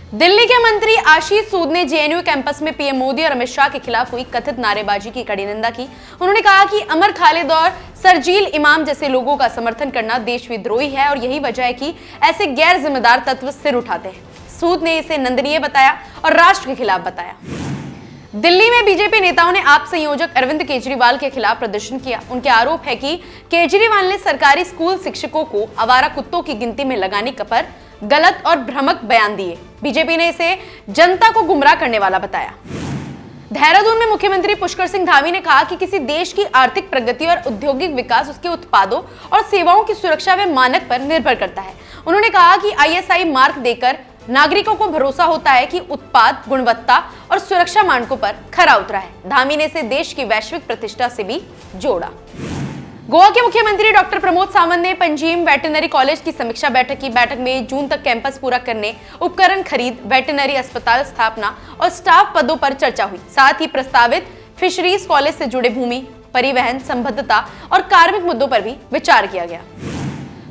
दिल्ली के मंत्री आशीष सूद ने जेएनयू कैंपस में पीएम मोदी और अमित शाह के खिलाफ हुई कथित नारेबाजी की कड़ी निंदा की। उन्होंने कहा कि अमर खालिद और सरजील इमाम जैसे लोगों का समर्थन करना देशविद्रोही है और यही वजह है कि ऐसे गैर जिम्मेदार तत्व सिर उठाते हैं। सूद ने इसे निंदनीय बताया और राष्ट्र के खिलाफ बताया। दिल्ली में बीजेपी नेताओं ने आप संयोजक अरविंद केजरीवाल के खिलाफ प्रदर्शन किया। उनके आरोप है कि केजरीवाल ने सरकारी स्कूल शिक्षकों को आवारा कुत्तों की गिनती में लगाने पर गलत और भ्रामक बयान दिए। बीजेपी ने इसे जनता को गुमराह करने वाला बताया। देहरादून में मुख्यमंत्री पुष्कर सिंह धामी ने कहा कि किसी देश की आर्थिक प्रगति और औद्योगिक विकास उसके उत्पादों और सेवाओं की सुरक्षा व मानक पर निर्भर करता है। उन्होंने कहा कि आईएसआई मार्क देकर नागरिकों को भरोसा होता है कि उत्पाद गुणवत्ता और सुरक्षा मानकों पर खरा उतरा है। धामी ने इसे देश की वैश्विक प्रतिष्ठा से भी जोड़ा। गोवा के मुख्यमंत्री डॉक्टर प्रमोद सावंत ने पंजीम वेटरनरी कॉलेज की समीक्षा बैठक की। बैठक में जून तक कैंपस पूरा करने, उपकरण खरीद, वेटरनरी अस्पताल स्थापना और स्टाफ पदों पर चर्चा हुई। साथ ही प्रस्तावित फिशरीज कॉलेज से जुड़े भूमि, परिवहन, संबद्धता और कार्मिक मुद्दों पर भी विचार किया गया।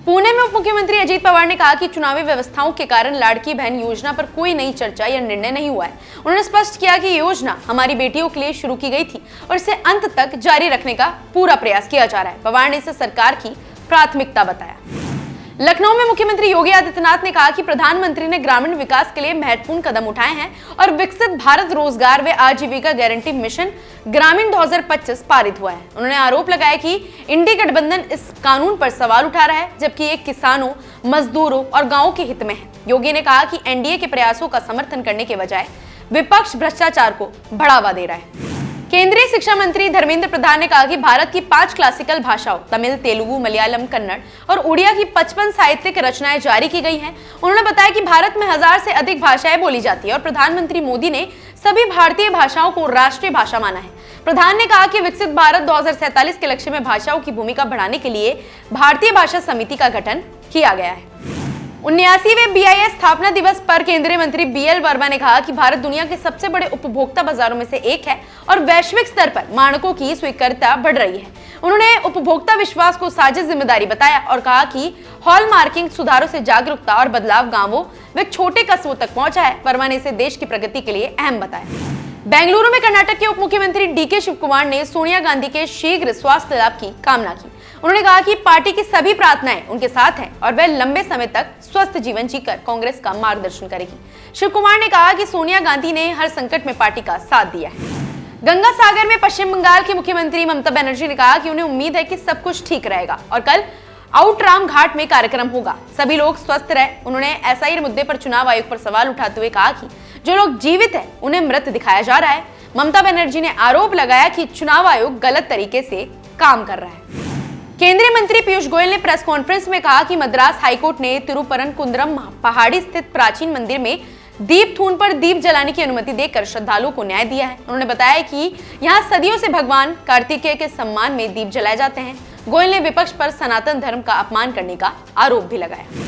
पुणे में उप मुख्यमंत्री अजीत पवार ने कहा कि चुनावी व्यवस्थाओं के कारण लाड़की बहन योजना पर कोई नई चर्चा या निर्णय नहीं हुआ है। उन्होंने स्पष्ट किया कि योजना हमारी बेटियों के लिए शुरू की गई थी और इसे अंत तक जारी रखने का पूरा प्रयास किया जा रहा है। पवार ने इसे सरकार की प्राथमिकता बताया। लखनऊ में मुख्यमंत्री योगी आदित्यनाथ ने कहा कि प्रधानमंत्री ने ग्रामीण विकास के लिए महत्वपूर्ण कदम उठाए हैं और विकसित भारत रोजगार व आजीविका गारंटी मिशन ग्रामीण 2025 पारित हुआ है। उन्होंने आरोप लगाया कि इंडी गठबंधन इस कानून पर सवाल उठा रहा है, जबकि ये किसानों, मजदूरों और गांवों के हित में है। योगी ने कहा कि एनडीए के प्रयासों का समर्थन करने के बजाय विपक्ष भ्रष्टाचार को बढ़ावा दे रहा है। केंद्रीय शिक्षा मंत्री धर्मेंद्र प्रधान ने कहा कि भारत की 5 क्लासिकल भाषाओं तमिल, तेलुगु, मलयालम, कन्नड़ और उड़िया की 55 साहित्यिक रचनाएं जारी की गई हैं। उन्होंने बताया कि भारत में 1000 से अधिक भाषाएं बोली जाती है और प्रधानमंत्री मोदी ने सभी भारतीय भाषाओं को राष्ट्रीय भाषा माना है। प्रधान ने कहा कि विकसित भारत 2047 के लक्ष्य में भाषाओं की भूमिका बढ़ाने के लिए भारतीय भाषा समिति का गठन किया गया है। 79वें BIS स्थापना दिवस पर केंद्रीय मंत्री BL वर्मा ने कहा कि भारत दुनिया के सबसे बड़े उपभोक्ता बाजारों में से एक है और वैश्विक स्तर पर मानकों की स्वीकार्यता बढ़ रही है। उन्होंने उपभोक्ता विश्वास को साझा जिम्मेदारी बताया और कहा कि हॉलमार्किंग सुधारों से जागरूकता और बदलाव गांवों व छोटे कस्बों तक पहुंचा है। वर्मा ने इसे देश की प्रगति के लिए अहम बताया। बेंगलुरु में कर्नाटक के उप मुख्यमंत्री DK शिवकुमार ने सोनिया गांधी के शीघ्र स्वास्थ्य लाभ की कामना की। उन्होंने कहा कि पार्टी की सभी प्रार्थनाएं उनके साथ हैं और वह लंबे समय तक स्वस्थ जीवन जीकर कांग्रेस का मार्गदर्शन करेगी। शिवकुमार ने कहा कि सोनिया गांधी ने हर संकट में पार्टी का साथ दिया है। गंगा सागर में पश्चिम बंगाल की मुख्यमंत्री ममता बनर्जी ने कहा कि उन्हें उम्मीद है कि सब कुछ ठीक रहेगा और कल आउटराम घाट में कार्यक्रम होगा, सभी लोग स्वस्थ रहे। उन्होंने एसआईआर मुद्दे पर चुनाव आयोग पर सवाल उठाते हुए कहा कि जो लोग जीवित हैं उन्हें मृत दिखाया जा रहा है। ममता बनर्जी ने आरोप लगाया कि चुनाव आयोग गलत तरीके से काम कर रहा है। केंद्रीय मंत्री पीयूष गोयल ने प्रेस कॉन्फ्रेंस में कहा कि मद्रास हाईकोर्ट ने तिरुपरनकुंद्रम पहाड़ी स्थित प्राचीन मंदिर में दीपथून पर दीप जलाने की अनुमति देकर श्रद्धालुओं को न्याय दिया है। उन्होंने बताया कि यहाँ सदियों से भगवान कार्तिकेय के सम्मान में दीप जलाए जाते हैं। गोयल ने विपक्ष पर सनातन धर्म का अपमान करने का आरोप भी लगाया।